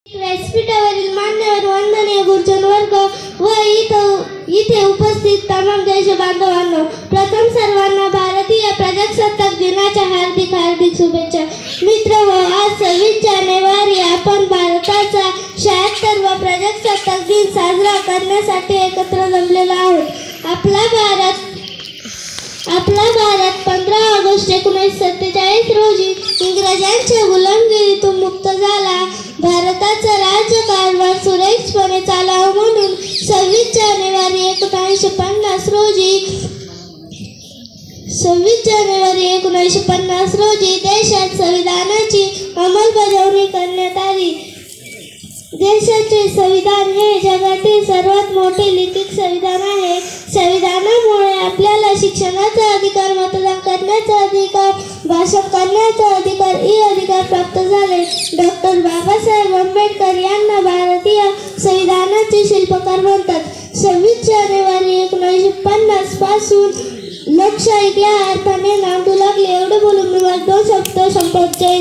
व्यासपीठावरील मान्यवर वंदनीय गुरुजन वर्ग व इथे उपस्थित तमाम देश बांधवांनो, प्रथम सर्वांना भारतीय प्रजासत्ताक दिनाच्या हार्दिक शुभेच्छा। मित्रहो, आज 26 जानेवारी आपण भारताचा 76वा प्रजासत्ताक दिन साजरा करण्यासाठी एकत्र जमलेलो आहोत। आपला भारत 15 ऑगस्ट 1947 रोजी इंग्रजांच्या गुलामगिरीतून मुक्त झाला। भारताचा राज्यकारभार सुरळीतपणे चालावा म्हणून 26 जानेवारी 1950 रोजी देशात संविधानाची अंमलबजावणी करण्यात आली। देशाचे संविधान हे जगातील सर्वात मोठे लिखित संविधान आहे। संविधानामुळे आपल्याला शिक्षणाचा अधिकार, मतदान करण्याचा अधिकार, भाषण करण्याचा अधिकार हे अधिकार प्राप्त झाले। डॉक्टर बाबासाहेब आंबेडकर यांना भारतीय संविधानाचे शिल्पकार म्हणतात। 26 जानेवारी 1950 पासून लोकशाही या अर्थाने नांदू लागले। एवढे बोलून मी 2 शब्द संपवते।